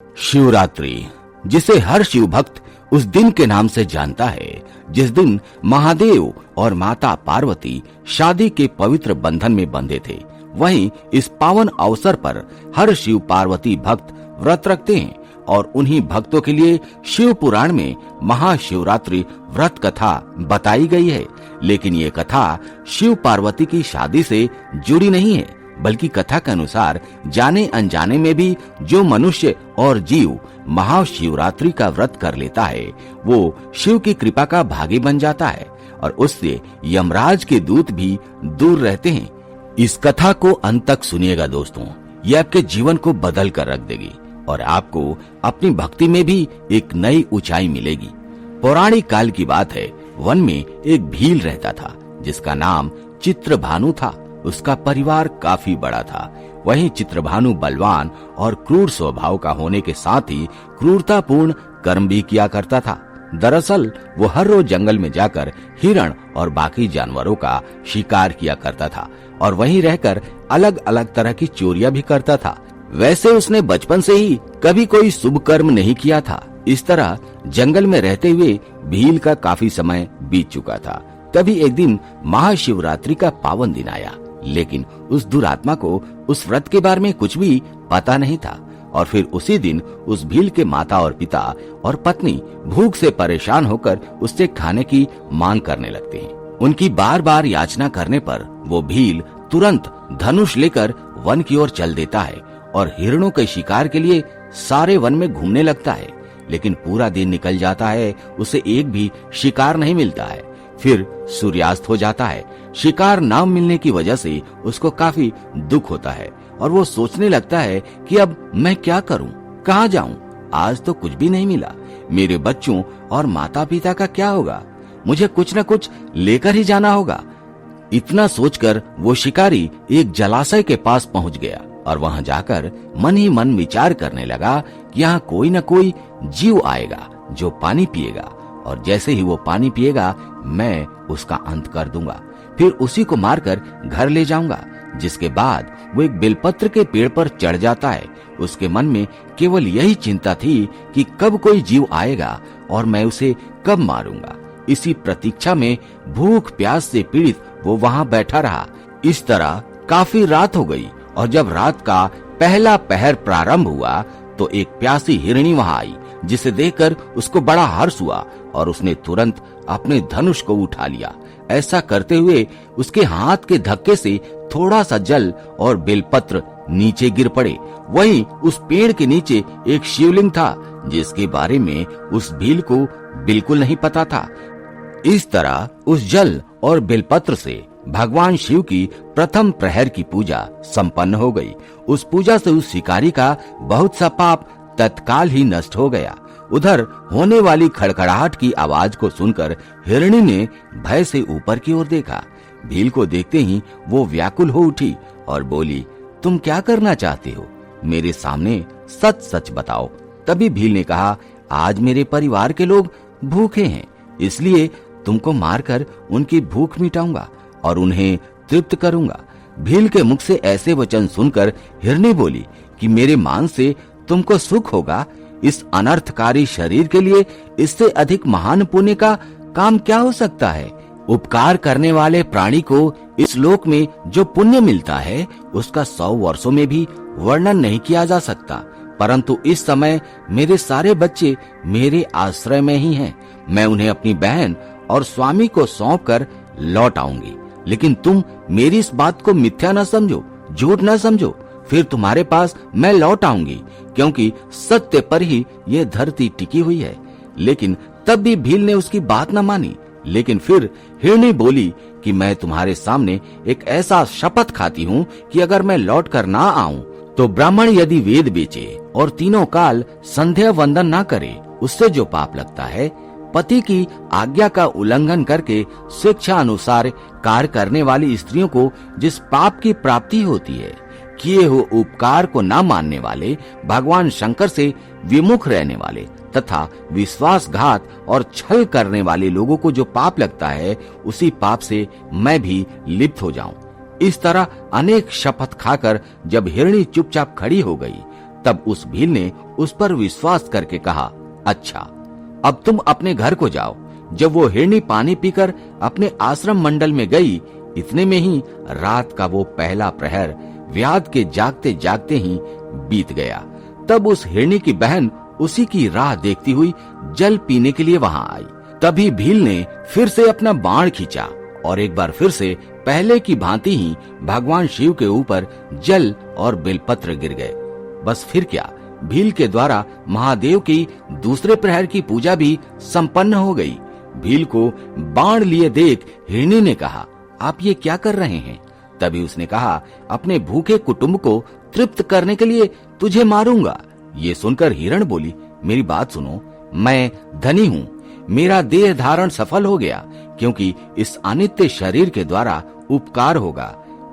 शिवरात्रि, जिसे हर शिव भक्त उस दिन के नाम से जानता है जिस दिन महादेव और माता पार्वती शादी के पवित्र बंधन में बंधे थे। वहीं इस पावन अवसर पर हर शिव पार्वती भक्त व्रत रखते हैं और उन्हीं भक्तों के लिए शिव पुराण में महाशिवरात्रि व्रत कथा बताई गई है। लेकिन ये कथा शिव पार्वती की शादी से जुड़ी नहीं है, बल्कि कथा के अनुसार जाने अनजाने में भी जो मनुष्य और जीव महाशिवरात्रि का व्रत कर लेता है वो शिव की कृपा का भागी बन जाता है और उससे यमराज के दूत भी दूर रहते हैं। इस कथा को अंत तक सुनिएगा दोस्तों, ये आपके जीवन को बदल कर रख देगी और आपको अपनी भक्ति में भी एक नई ऊंचाई मिलेगी। पौराणिक काल की बात है, वन में एक भील रहता था जिसका नाम चित्रभानु था। उसका परिवार काफी बड़ा था। वहीं चित्रभानु बलवान और क्रूर स्वभाव का होने के साथ ही क्रूरतापूर्ण कर्म भी किया करता था। दरअसल वो हर रोज जंगल में जाकर हिरण और बाकी जानवरों का शिकार किया करता था और वहीं रहकर अलग अलग तरह की चोरियां भी करता था। वैसे उसने बचपन से ही कभी कोई शुभ कर्म नहीं किया था। इस तरह जंगल में रहते हुए भील का काफी समय बीत चुका था। तभी एक दिन महाशिवरात्रि का पावन दिन आया, लेकिन उस दुरात्मा को उस व्रत के बारे में कुछ भी पता नहीं था और फिर उसी दिन उस भील के माता और पिता और पत्नी भूख से परेशान होकर उससे खाने की मांग करने लगते हैं। उनकी बार बार याचना करने पर वो भील तुरंत धनुष लेकर वन की ओर चल देता है और हिरणों के शिकार के लिए सारे वन में घूमने लगता है। लेकिन पूरा दिन निकल जाता है, उसे एक भी शिकार नहीं मिलता है। फिर सूर्यास्त हो जाता है। शिकार न मिलने की वजह से उसको काफी दुख होता है और वो सोचने लगता है कि अब मैं क्या करूं, कहां जाऊं? आज तो कुछ भी नहीं मिला। मेरे बच्चों और माता पिता का क्या होगा? मुझे कुछ न कुछ लेकर ही जाना होगा। इतना सोचकर वो शिकारी एक जलाशय के पास पहुंच गया और वहां जाकर मन ही मन विचार करने लगा कि यहाँ कोई न कोई जीव आएगा जो पानी पिएगा और जैसे ही वो पानी पिएगा मैं उसका अंत कर दूंगा। फिर उसी को मारकर घर ले जाऊंगा। जिसके बाद वो एक बेलपत्र के पेड़ पर चढ़ जाता है। उसके मन में केवल यही चिंता थी कि कब कोई जीव आएगा और मैं उसे कब मारूंगा। इसी प्रतीक्षा में भूख प्यास से पीड़ित वो वहां बैठा रहा। इस तरह काफी रात हो गई और जब रात का पहला पहर प्रारंभ हुआ तो एक प्यासी हिरणी वहां आई, जिसे देखकर उसको बड़ा हर्ष हुआ और उसने तुरंत अपने धनुष को उठा लिया। ऐसा करते हुए उसके हाथ के धक्के से थोड़ा सा जल और बेलपत्र नीचे गिर पड़े। वहीं उस पेड़ के नीचे एक शिवलिंग था जिसके बारे में उस भील को बिल्कुल नहीं पता था। इस तरह उस जल और बेलपत्र से भगवान शिव की प्रथम प्रहर की पूजा संपन्न हो गई। उस पूजा से उस शिकारी का बहुत सा पाप तत्काल ही नष्ट हो गया। उधर होने वाली खड़खड़ाहट की आवाज को सुनकर हिरणी ने भय से ऊपर की ओर देखा। भील को देखते ही वो व्याकुल हो उठी और बोली, तुम क्या करना चाहते हो? मेरे सामने सच सच बताओ। तभी भील ने कहा, आज मेरे परिवार के लोग भूखे हैं, इसलिए तुमको मारकर उनकी भूख मिटाऊंगा और उन्हें तृप्त करूंगा। भील के मुख से ऐसे वचन सुनकर हिरणी बोली कि मेरे मांस से तुमको सुख होगा। इस अनर्थकारी शरीर के लिए इससे अधिक महान पुण्य का काम क्या हो सकता है? उपकार करने वाले प्राणी को इस लोक में जो पुण्य मिलता है उसका 100 वर्षों में भी वर्णन नहीं किया जा सकता। परंतु इस समय मेरे सारे बच्चे मेरे आश्रय में ही हैं। मैं उन्हें अपनी बहन और स्वामी को सौंप कर लौट आऊंगी। लेकिन तुम मेरी इस बात को मिथ्या न समझो, झूठ न समझो। फिर तुम्हारे पास मैं लौट आऊंगी, क्योंकि सत्य पर ही ये धरती टिकी हुई है। लेकिन तब भी भील ने उसकी बात न मानी। लेकिन फिर हिरणी बोली कि मैं तुम्हारे सामने एक ऐसा शपथ खाती हूँ कि अगर मैं लौट कर ना आऊं तो ब्राह्मण यदि वेद बेचे और तीनों काल संध्या वंदन ना करे, उससे जो पाप लगता है, पति की आज्ञा का उल्लंघन करके शिक्षा अनुसार कार्य करने वाली स्त्रियों को जिस पाप की प्राप्ति होती है, किए हुए उपकार को न मानने वाले, भगवान शंकर से विमुख रहने वाले तथा विश्वासघात और छल करने वाले लोगों को जो पाप लगता है, उसी पाप से मैं भी लिप्त हो जाऊं। इस तरह अनेक शपथ खाकर जब हिरणी चुपचाप खड़ी हो गई तब उस भील ने उस पर विश्वास करके कहा, अच्छा, अब तुम अपने घर को जाओ। जब वो हिरनी पानी पीकर अपने आश्रम मंडल में गई, इतने में ही रात का वो पहला प्रहर व्याध के जागते जागते ही बीत गया। तब उस हिरनी की बहन उसी की राह देखती हुई जल पीने के लिए वहां आई। तभी भील ने फिर से अपना बाण खींचा और एक बार फिर से पहले की भांति ही भगवान शिव के ऊपर जल और बेलपत्र गिर गए। बस फिर क्या, भील के द्वारा महादेव की दूसरे प्रहर की पूजा भी संपन्न हो गई। भील को बाण लिए देख हिरनी ने कहा, आप ये क्या कर रहे हैं? तभी उसने कहा, अपने भूखे कुटुंब को तृप्त करने के लिए तुझे मारूंगा। ये सुनकर हिरण बोली, मेरी बात सुनो, मैं धनी हूँ, मेरा देह धारण सफल हो गया, क्योंकि इस अनित्य शरीर के द्वारा उपकार होगा,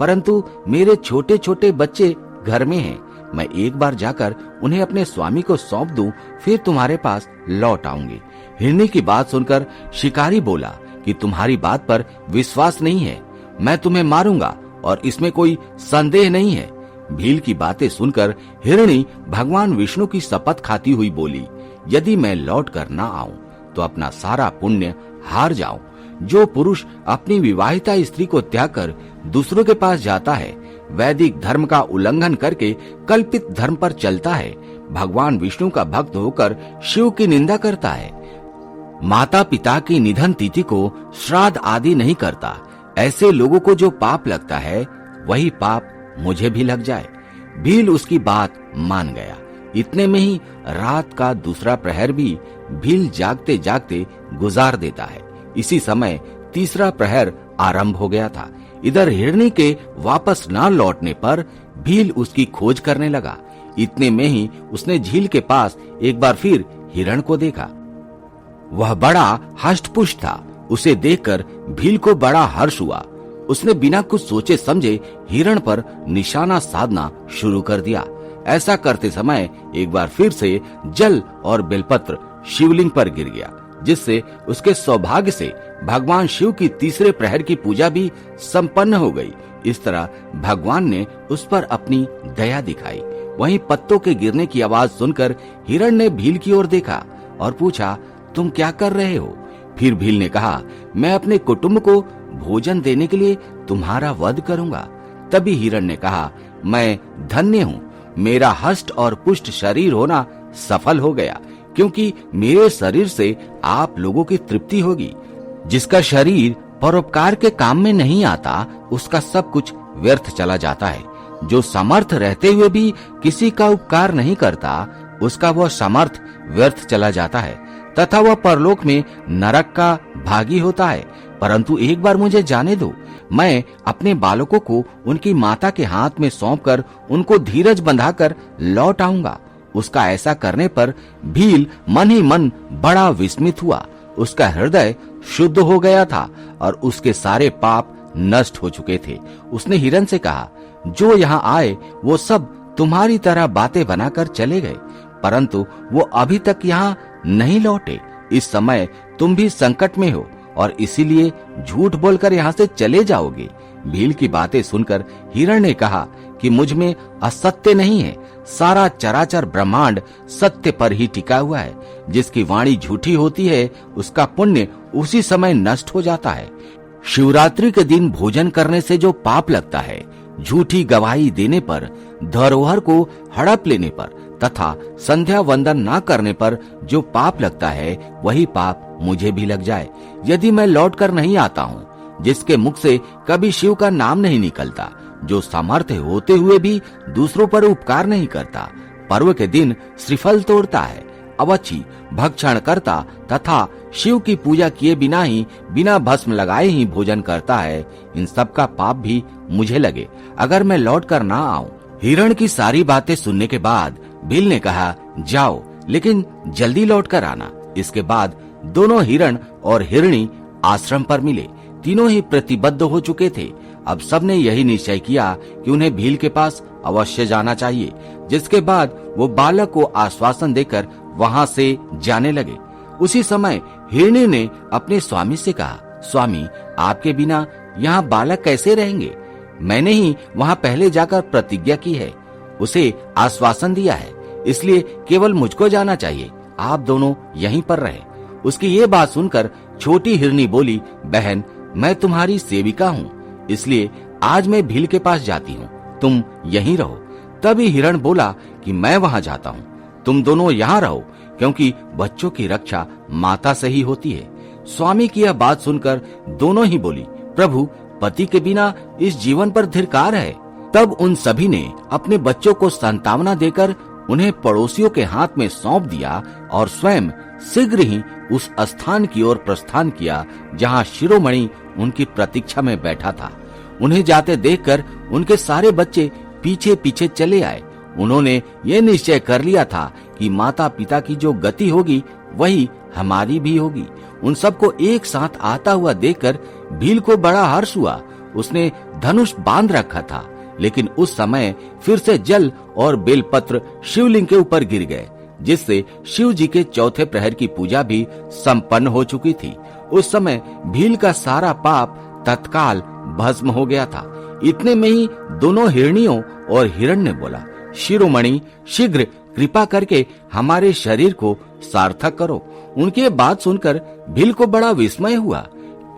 परंतु मेरे छोटे छोटे बच्चे घर में हैं। मैं एक बार जाकर उन्हें अपने स्वामी को सौंप दूं, फिर तुम्हारे पास लौट आऊंगी। हिरनी की बात सुनकर शिकारी बोला कि तुम्हारी बात पर विश्वास नहीं है, मैं तुम्हें मारूंगा और इसमें कोई संदेह नहीं है। भील की बातें सुनकर हिरणी भगवान विष्णु की शपथ खाती हुई बोली, यदि मैं लौट कर ना आऊं तो अपना सारा पुण्य हार जाऊं। जो पुरुष अपनी विवाहिता स्त्री को त्याग कर दूसरों के पास जाता है, वैदिक धर्म का उल्लंघन करके कल्पित धर्म पर चलता है, भगवान विष्णु का भक्त होकर शिव की निंदा करता है, माता पिता की निधन तिथि को श्राद्ध आदि नहीं करता, ऐसे लोगों को जो पाप लगता है वही पाप मुझे भी लग जाए। भील उसकी बात मान गया। इतने में ही रात का दूसरा प्रहर भी भील जागते जागते गुजार देता है। इसी समय तीसरा प्रहर आरंभ हो गया था। इधर हिरणी के वापस न लौटने पर भील उसकी खोज करने लगा। इतने में ही उसने झील के पास एक बार फिर हिरण को देखा। वह बड़ा हष्टपुष्ट था। उसे देखकर भील को बड़ा हर्ष हुआ। उसने बिना कुछ सोचे समझे हिरण पर निशाना साधना शुरू कर दिया। ऐसा करते समय एक बार फिर से जल और बेलपत्र शिवलिंग पर गिर गया, जिससे उसके सौभाग्य से भगवान शिव की तीसरे प्रहर की पूजा भी संपन्न हो गई। इस तरह भगवान ने उस पर अपनी दया दिखाई। वहीं पत्तों के गिरने की आवाज सुनकर हिरण ने भील की ओर देखा और पूछा, तुम क्या कर रहे हो? फिर भील ने कहा, मैं अपने कुटुंब को भोजन देने के लिए तुम्हारा वध करूंगा। तभी हिरण ने कहा, मैं धन्य हूँ, मेरा हष्ट और पुष्ट शरीर होना सफल हो गया, क्योंकि मेरे शरीर से आप लोगों की तृप्ति होगी। जिसका शरीर परोपकार के काम में नहीं आता, उसका सब कुछ व्यर्थ चला जाता है। जो समर्थ रहते हुए भी किसी का उपकार नहीं करता, उसका वह समर्थ व्यर्थ चला जाता है तथा वह परलोक में नरक का भागी होता है। परंतु एक बार मुझे जाने दो, मैं अपने बालकों को उनकी माता के हाथ में सौंपकर उनको धीरज बंधाकर लौट आऊंगा। उसका ऐसा करने पर भील मन ही मन बड़ा विस्मित हुआ। उसका हृदय शुद्ध हो गया था और उसके सारे पाप नष्ट हो चुके थे। उसने हिरण से कहा, जो यहाँ आए वो सब तुम्हारी तरह बातें बनाकर चले गए, परंतु वो अभी तक यहाँ नहीं लौटे। इस समय तुम भी संकट में हो और इसीलिए झूठ बोलकर यहाँ से चले जाओगे। भील की बातें सुनकर हिरण ने कहा कि मुझ में असत्य नहीं है। सारा चराचर ब्रह्मांड सत्य पर ही टिका हुआ है। जिसकी वाणी झूठी होती है, उसका पुण्य उसी समय नष्ट हो जाता है। शिवरात्रि के दिन भोजन करने से जो पाप लगता है, झूठी गवाही देने पर, धरोहर को हड़प लेने पर तथा संध्या वंदन न करने पर जो पाप लगता है, वही पाप मुझे भी लग जाए। यदि मैं लौट कर नहीं आता हूँ, जिसके मुख से कभी शिव का नाम नहीं निकलता, जो सामर्थ्य होते हुए भी दूसरों पर उपकार नहीं करता, पर्व के दिन श्रीफल तोड़ता है, अवची भक्षण करता तथा शिव की पूजा किए बिना ही बिना भस्म लगाए ही भोजन करता है, इन सब का पाप भी मुझे लगे अगर मैं लौट कर ना आऊं। हिरण की सारी बातें सुनने के बाद भील ने कहा, जाओ, लेकिन जल्दी लौट कर आना। इसके बाद दोनों हिरण और हिरणी आश्रम पर मिले। तीनों ही प्रतिबद्ध हो चुके थे। अब सबने यही निश्चय किया कि उन्हें भील के पास अवश्य जाना चाहिए। जिसके बाद वो बालक को आश्वासन देकर वहां से जाने लगे। उसी समय हिरणी ने अपने स्वामी से कहा, स्वामी, आपके बिना यहाँ बालक कैसे रहेंगे? मैंने ही वहां पहले जाकर प्रतिज्ञा की है। उसे आश्वासन दिया है, इसलिए केवल मुझको जाना चाहिए, आप दोनों यहीं पर रहे। उसकी ये बात सुनकर छोटी हिरनी बोली, बहन मैं तुम्हारी सेविका हूँ, इसलिए आज मैं भील के पास जाती हूँ, तुम यहीं रहो। तभी हिरण बोला कि मैं वहां जाता हूँ, तुम दोनों यहाँ रहो, क्योंकि बच्चों की रक्षा माता से ही होती है। स्वामी की यह बात सुनकर दोनों ही बोली, प्रभु पति के बिना इस जीवन पर धिक्कार है। तब उन सभी ने अपने बच्चों को सांत्वना देकर उन्हें पड़ोसियों के हाथ में सौंप दिया और स्वयं शीघ्र ही उस स्थान की ओर प्रस्थान किया जहाँ शिरोमणि उनकी प्रतीक्षा में बैठा था। उन्हें जाते देखकर उनके सारे बच्चे पीछे पीछे चले आए। उन्होंने ये निश्चय कर लिया था कि माता पिता की जो गति होगी वही हमारी भी होगी। उन सबको एक साथ आता हुआ देखकर भील को बड़ा हर्ष हुआ। उसने धनुष बांध रखा था, लेकिन उस समय फिर से जल और बेलपत्र शिवलिंग के ऊपर गिर गए, जिससे शिव जी के चौथे प्रहर की पूजा भी संपन्न हो चुकी थी। उस समय भील का सारा पाप तत्काल भस्म हो गया था। इतने में ही दोनों हिरनियों और हिरण ने बोला, शिरोमणि शीघ्र कृपा करके हमारे शरीर को सार्थक करो। उनकी बात सुनकर भील को बड़ा विस्मय हुआ।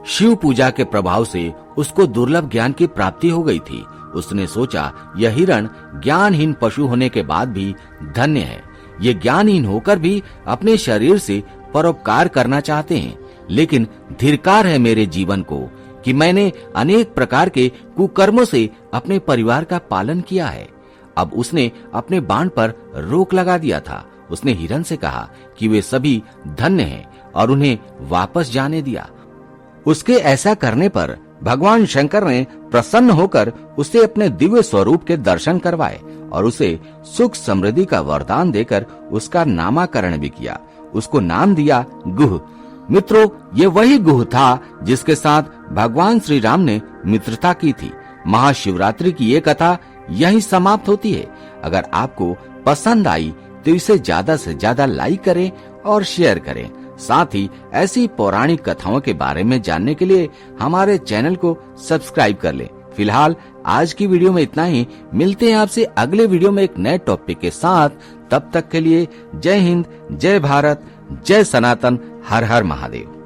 शिव पूजा के प्रभाव से उसको दुर्लभ ज्ञान की प्राप्ति हो गई थी। उसने सोचा, यह हिरण ज्ञानहीन पशु होने के बाद भी धन्य है। ये ज्ञानहीन होकर भी अपने शरीर से परोपकार करना चाहते हैं, लेकिन धिक्कार है मेरे जीवन को कि मैंने अनेक प्रकार के कुकर्मों से अपने परिवार का पालन किया है। अब उसने अपने बाण पर रोक लगा दिया था। उसने हिरण से कहा कि वे सभी धन्य हैं और उन्हें वापस जाने दिया। उसके ऐसा करने पर भगवान शंकर ने प्रसन्न होकर उसे अपने दिव्य स्वरूप के दर्शन करवाए और उसे सुख समृद्धि का वरदान देकर उसका नामकरण भी किया। उसको नाम दिया गुह। मित्रों, ये वही गुह था जिसके साथ भगवान श्री राम ने मित्रता की थी। महाशिवरात्रि की ये कथा यहीं समाप्त होती है। अगर आपको पसंद आई तो इसे ज्यादा से ज्यादा लाइक करें और शेयर करें। साथ ही ऐसी पौराणिक कथाओं के बारे में जानने के लिए हमारे चैनल को सब्सक्राइब कर लें। फिलहाल आज की वीडियो में इतना ही। मिलते हैं आपसे अगले वीडियो में एक नए टॉपिक के साथ। तब तक के लिए जय हिंद, जय भारत, जय सनातन, हर हर महादेव।